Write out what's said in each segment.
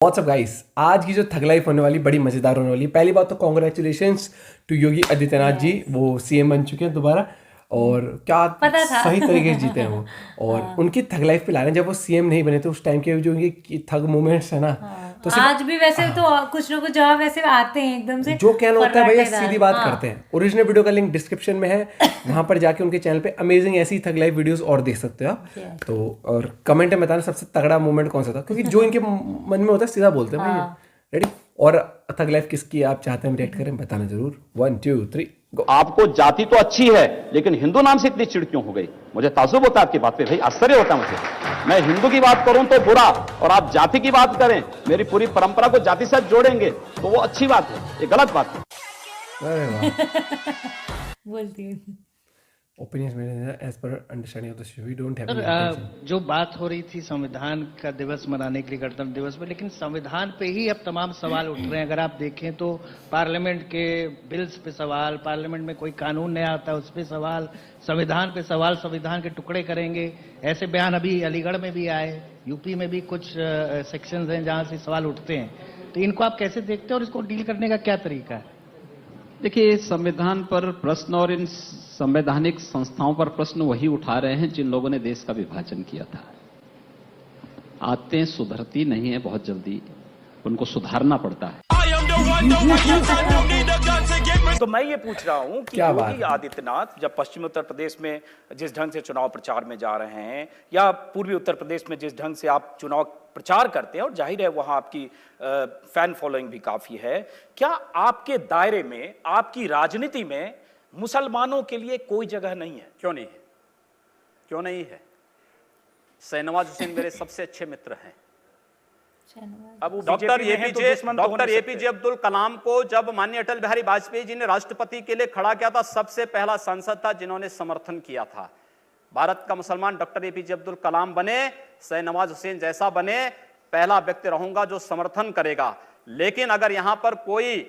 WhatsApp guys, आज की जो थग लाइफ होने वाली बड़ी मजेदार होने वाली है। पहली बात तो कॉन्ग्रेचुलेशंस टू योगी आदित्यनाथ जी, वो सीएम बन चुके हैं दोबारा। और क्या पता था। सही तरीके से जीते हैं वो। और उनकी थग लाइफ पे ला रहे हैं। जब वो सीएम नहीं बने थे उस टाइम के जो उनकी थग मोमेंट्स है ना, तो सिर्फ आज भी वैसे तो कुछ ना कुछ जवाब वैसे आते हैं एकदम से जो कहना होता है भैया फर्राटेदार। सीधी बात हाँ। करते हैं। ओरिजिनल वीडियो का लिंक डिस्क्रिप्शन में है, वहां पर जाके उनके चैनल पे अमेजिंग ऐसी थग लाइव वीडियोस और देख सकते हो आप। Yes. तो और कमेंट में बताना सबसे तगड़ा मोमेंट कौन सा था, क्योंकि जो इनके मन में होता है सीधा बोलते हैं भैया। रेडी? और थग लाइफ किसकी आप चाहते हैं रिएक्ट करें, बताना जरूर। 1 2 3 गो। आपको जाति तो अच्छी है, लेकिन हिंदू नाम से इतनी चिढ़ क्यों हो गई? मुझे ताज्जुब होता है आपकी बात पे, भाई आश्चर्य होता है मुझे। मैं हिंदू की बात करूं तो बुरा, और आप जाति की बात करें, मेरी पूरी परंपरा को जाति से जोड़ेंगे तो वो अच्छी बात है, ये गलत बात है। अरे वाह। बोलती हूँ। ओपिनियंस मेरे एज पर understanding of the show, we don't have sir, जो बात हो रही थी संविधान का दिवस मनाने के लिए, गणतंत्र दिवस में, लेकिन संविधान पे ही अब तमाम सवाल उठ रहे हैं। अगर आप देखें तो पार्लियामेंट के बिल्स पे सवाल, पार्लियामेंट में कोई कानून नया आता है उस पे सवाल, संविधान पे सवाल, संविधान के टुकड़े करेंगे, ऐसे बयान अभी अलीगढ़ में भी आए, यूपी में भी कुछ सेक्शंस हैं जहां से सवाल उठते हैं। तो इनको आप कैसे देखते हैं और इसको डील करने का क्या तरीका है? देखिए, संविधान पर प्रश्न और इन संवैधानिक संस्थाओं पर प्रश्न वही उठा रहे हैं जिन लोगों ने देश का विभाजन किया था। आदतें सुधरती नहीं है बहुत जल्दी, उनको सुधारना पड़ता है। तो मैं ये पूछ रहा हूं कि क्या बात योगी है? आदित्यनाथ जब पश्चिमी उत्तर प्रदेश में जिस ढंग से चुनाव प्रचार में जा रहे हैं, या पूर्वी उत्तर प्रदेश में जिस ढंग से आप चुनाव प्रचार करते हैं, और जाहिर है वहां आपकी फैन फॉलोइंग भी काफी है, क्या आपके दायरे में, आपकी राजनीति में मुसलमानों के लिए कोई जगह नहीं है? क्यों नहीं है? क्यों नहीं है? शाहनवाज हुसैन मेरे सबसे अच्छे मित्र हैं। अब वो डॉक्टर बीजेपी में हैं तो दुश्मन तो हो नहीं एपीजे सकते। अब्दुल कलाम को जब माननीय अटल बिहारी वाजपेयी जी ने राष्ट्रपति के लिए खड़ा किया था, सबसे पहला सांसद था जिन्होंने समर्थन किया था। भारत का मुसलमान डॉक्टर एपीजे अब्दुल कलाम बने, शाहनवाज हुसैन जैसा बने, पहला व्यक्ति रहूंगा जो समर्थन करेगा। लेकिन अगर यहां पर कोई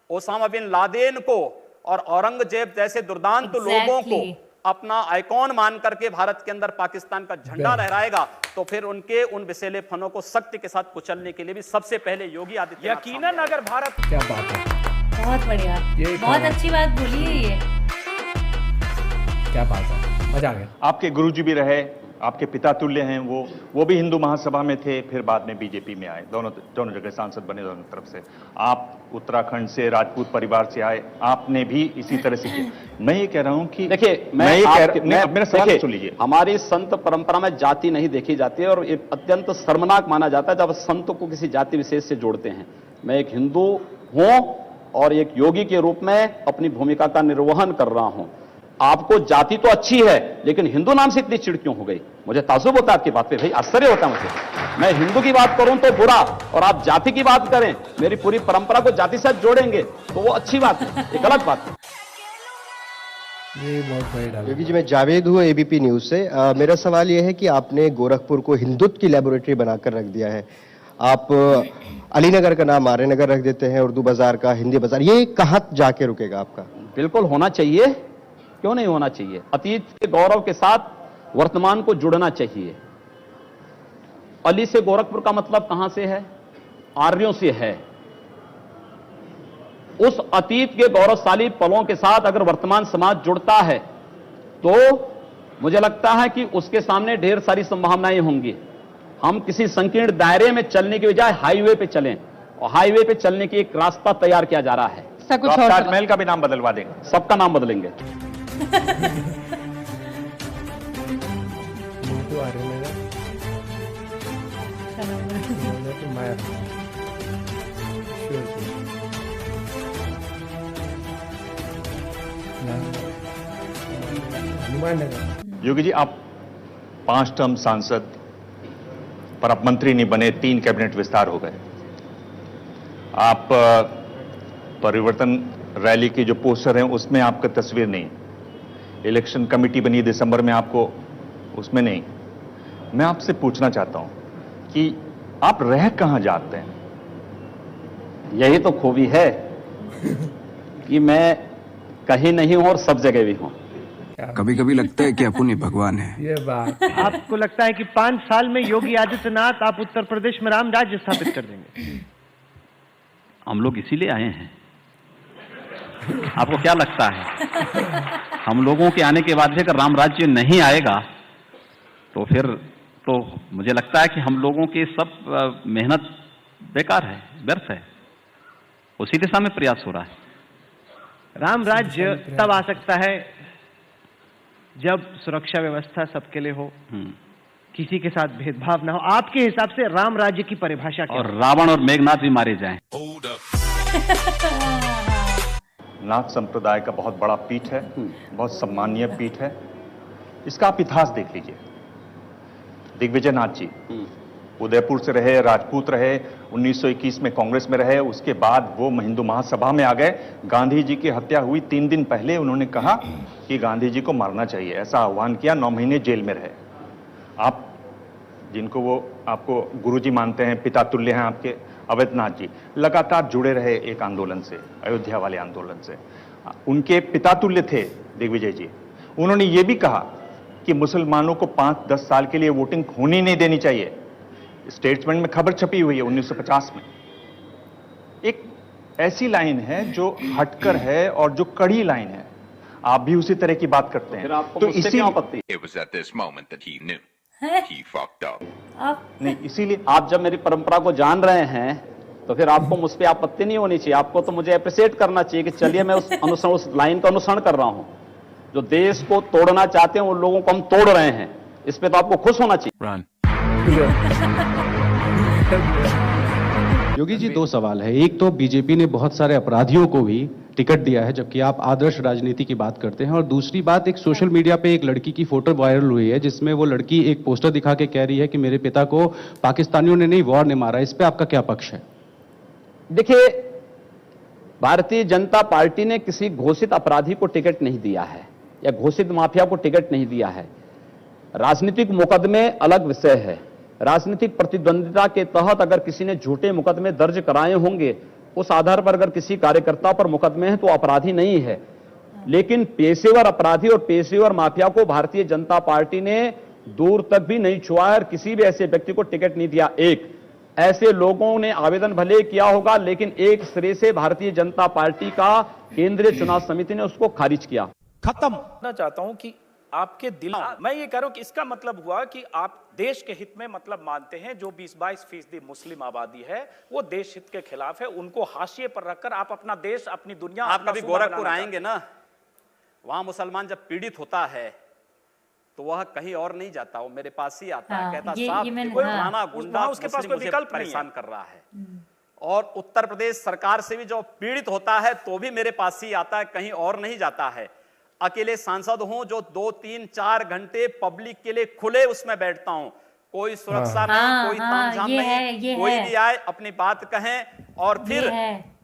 ओसामा बिन लादेन को और औरंगजेब जैसे दुर्दांत लोगों को अपना आइकॉन मान करके भारत के अंदर पाकिस्तान का झंडा लहराएगा, तो फिर उनके उन विषैले फनों को सख्ती के साथ कुचलने के लिए भी सबसे पहले योगी आदित्यनाथ यकीनन अगर भारत क्या बात है, बहुत बढ़िया, ये बहुत कहा। अच्छी बात बोली है ये। क्या बात है, मजा आ गया। आपके गुरुजी भी रहे, आपके पिता तुल्य हैं वो भी हिंदू महासभा में थे, फिर बाद में बीजेपी में आए, दोनों जगह सांसद बने दोनों तरफ से। आप उत्तराखंड से राजपूत परिवार से आए, आपने भी इसी तरह से किया। मैं ये कह रहा हूं कि देखिए, मेरा सवाल देखिए, सुन लीजिए। हमारी संत परंपरा में जाति नहीं देखी जाती है, और ये अत्यंत शर्मनाक माना जाता है जब संत को किसी जाति विशेष से जोड़ते हैं। मैं एक हिंदू हूं और एक योगी के रूप में अपनी भूमिका का निर्वहन कर रहा हूं। आपको जाति तो अच्छी है, लेकिन हिंदू नाम से इतनी चिढ़ क्यों हो गई? मुझे ताज्जुब होता है आपकी बात पे, भाई आश्चर्य होता है मुझे। मैं हिंदू की बात करूं तो बुरा, और आप जाति की बात करें, मेरी पूरी परंपरा को जाति से जोड़ेंगे तो वो अच्छी बात है, ये गलत बात है। ये बहुत बड़ी डाल। योगी जी, मैं जावेद हूँ एबीपी न्यूज से। मेरा सवाल यह है कि आपने गोरखपुर को हिंदुत्व की लेबोरेटरी बनाकर रख दिया है। आप अलीनगर का नाम आर्यनगर रख देते हैं, उर्दू बाजार का हिंदी बाजार, ये कहाँ जाके रुकेगा आपका? बिल्कुल होना चाहिए, क्यों नहीं होना चाहिए? अतीत के गौरव के साथ वर्तमान को जुड़ना चाहिए। अली से गोरखपुर का मतलब कहां से है? आर्यों से है। उस अतीत के गौरवशाली पलों के साथ अगर वर्तमान समाज जुड़ता है तो मुझे लगता है कि उसके सामने ढेर सारी संभावनाएं होंगी। हम किसी संकीर्ण दायरे में चलने की बजाय हाईवे पे चलें, और हाईवे पे चलने की एक रास्ता तैयार किया जा रहा है। तो आप ताजमहल का भी नाम बदलवा देंगे? सबका नाम बदलेंगे। हिंदू आर्यनगर, तो माया हनुमान नगर। योगी जी, आप 5 टर्म सांसद, पर आप मंत्री नहीं बने, 3 कैबिनेट विस्तार हो गए। आप परिवर्तन रैली की जो पोस्टर हैं उसमें आपका तस्वीर नहीं, इलेक्शन कमेटी बनी दिसंबर में, आपको उसमें नहीं। मैं आपसे पूछना चाहता हूं कि आप रह कहां जाते हैं? यही तो खूबी है कि मैं कहीं नहीं हूं और सब जगह भी हूं। कभी कभी लगता है कि अपन ही भगवान है। ये बात आपको लगता है कि 5 साल में योगी आदित्यनाथ आप उत्तर प्रदेश में राम राज्य स्थापित कर देंगे? हम लोग इसीलिए आए हैं। आपको क्या लगता है हम लोगों के आने के बाद भी अगर राम राज्य नहीं आएगा तो फिर तो मुझे लगता है कि हम लोगों की सब मेहनत बेकार है, व्यर्थ है। उसी दिशा में प्रयास हो रहा है। राम राज्य तब आ सकता है जब सुरक्षा व्यवस्था सबके लिए हो, किसी के साथ भेदभाव ना हो। आपके हिसाब से राम राज्य की परिभाषा क्या और रावण और मेघनाथ भी मारे जाएं। नाथ संप्रदाय का बहुत बड़ा पीठ है, बहुत सम्मानीय पीठ है। इसका आप इतिहास देख लीजिए। दिग्विजय नाथ जी उदयपुर से रहे, राजपूत रहे, 1921 में कांग्रेस में रहे, उसके बाद वो हिंदू महासभा में आ गए। गांधी जी की हत्या हुई 3 दिन पहले उन्होंने कहा कि गांधी जी को मारना चाहिए, ऐसा आह्वान किया। 9 महीने जेल में रहे। आप जिनको वो आपको गुरुजी मानते हैं, पिता तुल्य हैं आपके, अवैधनाथ जी लगातार जुड़े रहे एक आंदोलन से, अयोध्या वाले आंदोलन से। उनके पिता तुल्य थे दिग्विजय जी। उन्होंने ये भी कहा कि मुसलमानों को 5-10 साल के लिए वोटिंग होनी नहीं देनी चाहिए। स्टेट्समेंट में खबर छपी हुई है 1950 में। एक ऐसी लाइन है जो हटकर है और जो कड़ी लाइन है। आप भी उसी तरह की बात करते हैं। तो इसी नहीं, इसीलिए आप जब मेरी परंपरा को जान रहे हैं तो फिर आपको मुझ पर आपत्ति नहीं होनी चाहिए। आपको तो मुझे अप्रिशिएट करना चाहिए कि चलिए मैं उस लाइन का अनुसरण कर रहा हूं। जो देश को तोड़ना चाहते हैं उन लोगों को हम तोड़ रहे हैं, इस पे तो आपको खुश होना चाहिए। योगी जी, 2 सवाल है। एक तो बीजेपी ने बहुत सारे अपराधियों को भी टिकट दिया है, जबकि आप आदर्श राजनीति की बात करते हैं। और दूसरी बात, एक सोशल मीडिया पे एक लड़की की फोटो वायरल हुई है जिसमें वो लड़की एक पोस्टर दिखा के कह रही है कि मेरे पिता को पाकिस्तानियों ने नहीं, वॉर ने मारा। इस पे आपका क्या पक्ष है? देखिए, भारतीय जनता पार्टी ने किसी घोषित अपराधी को टिकट नहीं दिया है या घोषित माफिया को टिकट नहीं दिया है। राजनीतिक मुकदमे अलग विषय है। राजनीतिक प्रतिद्वंदिता के तहत अगर किसी ने झूठे मुकदमे दर्ज कराए होंगे, उस आधार पर अगर किसी कार्यकर्ता पर मुकदमे हैं तो अपराधी नहीं है। लेकिन पेशेवर अपराधी और पेशेवर माफिया को भारतीय जनता पार्टी ने दूर तक भी नहीं छुआ है और किसी भी ऐसे व्यक्ति को टिकट नहीं दिया। एक ऐसे लोगों ने आवेदन भले किया होगा, लेकिन एक सिरे से भारतीय जनता पार्टी का केंद्रीय चुनाव समिति ने उसको खारिज किया। खत्म ना चाहता हूं कि आपके दिल, मैं ये कह रहा हूं कि इसका मतलब हुआ कि आप देश के हित में मतलब मानते हैं। जो 20-22% मुस्लिम आबादी है वो देश हित के खिलाफ है, उनको हाशिए पर रखकर आप अपना देश, अपनी दुनिया। आप कभी गोरखपुर आएंगे ना, वहां मुसलमान जब पीड़ित होता है तो वह कहीं और नहीं जाता, वो मेरे पास ही आता है। कहता साहब कोई पुराना गुंडा उसके पास कोई विकल्प परेशान कर रहा है। और उत्तर प्रदेश सरकार से भी जो पीड़ित होता है तो भी मेरे पास ही आता है, कहीं और नहीं जाता है। अकेले सांसद हूं जो 2-3-4 घंटे पब्लिक के लिए खुले उसमें बैठता हूं। कोई सुरक्षा नहीं, कोई तामझाम नहीं, कोई भी आए अपनी बात कहें और फिर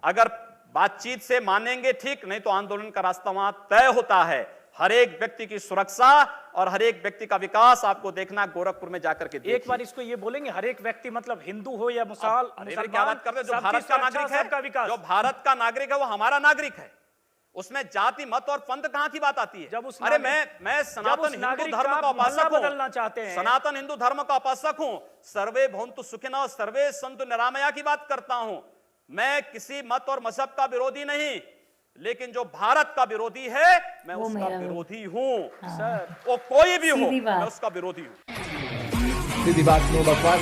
अगर बातचीत से मानेंगे ठीक, नहीं तो आंदोलन का रास्ता वहां तय होता है। हर एक व्यक्ति की सुरक्षा और हर एक व्यक्ति का विकास आपको देखना गोरखपुर में जाकर के देखिए। एक बार इसको ये बोलेंगे, हर एक व्यक्ति मतलब हिंदू हो या मुसलमान, क्या बात कर रहे हैं? जो भारत का नागरिक है, जो भारत का नागरिक है वो हमारा नागरिक है। उसमें जाति मत और पंथ कहां की बात आती है? जब उस अरे मैं सनातन हिंदू धर्म का उपासक हूं, बदलना चाहते हैं। सनातन हिंदू धर्म का उपासक हूं। सर्वे भवन्तु सुखिनः सर्वे सन्तु निरामया की बात करता हूं। मैं किसी मत और मजहब का विरोधी नहीं, लेकिन जो भारत का विरोधी है मैं उसका विरोधी हूं। सर वो कोई भी हो, मैं उसका विरोधी हूं। सीधी बात, नो बकवास।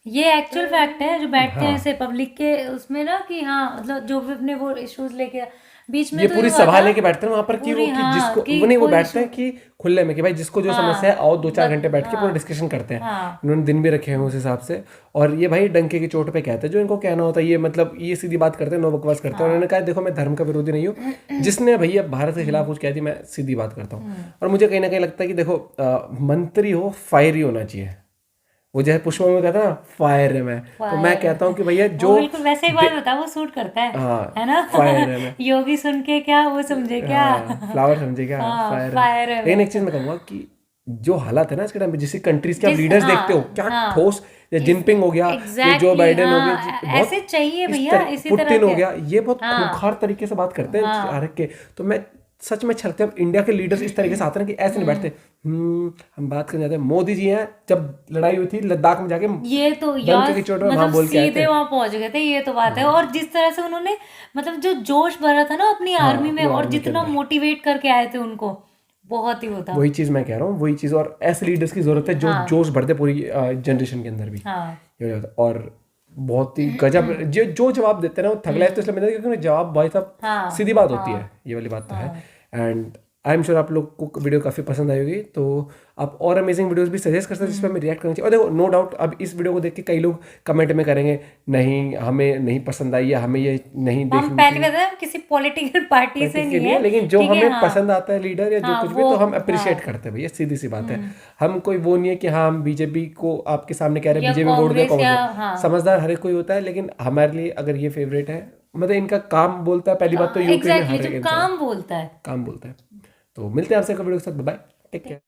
ये एक्चुअल फैक्ट है जो बैठते हैं ऐसे पब्लिक के उसमें ना कि हाँ मतलब जो भी अपने वो इश्यूज लेके बीच में ये तो पूरी सभा लेके बैठते हैं वहां पर कि वो कि जिसको वो नहीं, वो बैठते हैं कि खुले में कि भाई जिसको जो समस्या है आओ 2-4 घंटे बैठ के पूरा डिस्कशन करते हैं। इन्होंने दिन भी रखे हैं उस हिसाब से। और ये भाई डंके की चोट पे कहते हैं जो इनको कहना होता है। ये मतलब ये सीधी बात करते हैं, नो बकवास करते हैं। उन्होंने कहा देखो मैं धर्म का विरोधी नहीं हूँ। जिसने भैया भारत के खिलाफ कुछ कह दी, मैं सीधी बात करता हूँ। और मुझे कहीं ना कहीं लगता है कि देखो मंत्री हो फायर ही होना चाहिए। वो जैसे पुष्पा में कहता है ना फायर है मैं, तो मैं कहता हूँ कि भैया जो बिल्कुल वैसे ही बात होता है, वो सूट करता है। है ना? फायर है मैं। योगी सुन के क्या वो समझे क्या, फ्लावर समझे क्या, फायर है। लेकिन एक चीज मैं कहूँगा कि जो हालात है ना इसके टाइम पे, जिस कंट्रीज के आप लीडर्स देखते हो क्या ठोस, जिनपिंग हो गया, जो बाइडेन हो गया, ऐसे चाहिए भैया, इसी तरह पुतिन हो गया, ये बहुत खूंखार तरीके से बात करते हैं हर के। तो मैं सच में अच्छा लगता है। इंडिया के लीडर्स इस तरीके से आते हैं कि ऐसे नहीं बैठते हम बात करने जाते हैं। मोदी जी हैं, जब लड़ाई हुई थी लद्दाख में जाके ये तो यार मतलब सीधे वहां पहुंच गए थे, ये तो बात है। और जिस तरह से उन्होंने मतलब जो जोश भरा था ना अपनी आर्मी में, और जितना मोटिवेट करके आए थे उनको, बहुत ही होता। वही चीज मैं कह रहा हूँ, वही चीज। और ऐसे लीडर्स की जरूरत है जो जोश भरते पूरी जनरेशन के अंदर भी। और बहुत ही गजब जो जवाब देते हैं ना वो थगलाए, तो इसलिए मैंने क्योंकि जवाब भाई साहब सीधी बात होती है, ये वाली बात तो है। एंड आई एम श्योर आप लोग को वीडियो काफ़ी पसंद आई होगी, तो आप और अमेजिंग वीडियोस भी सजेस्ट कर सकते हैं जिस पर हमें रिएक्ट करना चाहिए। और देखो नो डाउट अब इस वीडियो को देख के कई लोग कमेंट में करेंगे नहीं हमें नहीं पसंद आई या हमें ये नहीं देखनी पहले किसी पॉलिटिकल पार्टी से नहीं है, लेकिन जो हमें पसंद आता है लीडर या जो कुछ भी, तो हम अप्रिशिएट करते हैं भैया, सीधी सी बात है। हम कोई वो नहीं है कि हाँ हम बीजेपी को आपके सामने कह रहे हैं बीजेपी वोट दो, समझदार हर कोई होता है, लेकिन हमारे लिए अगर ये फेवरेट है, मतलब इनका काम बोलता है। पहली बात तो यूपी में काम बोलता है। तो मिलते हैं आपसे वीडियो के साथ, बाय, टेक केयर।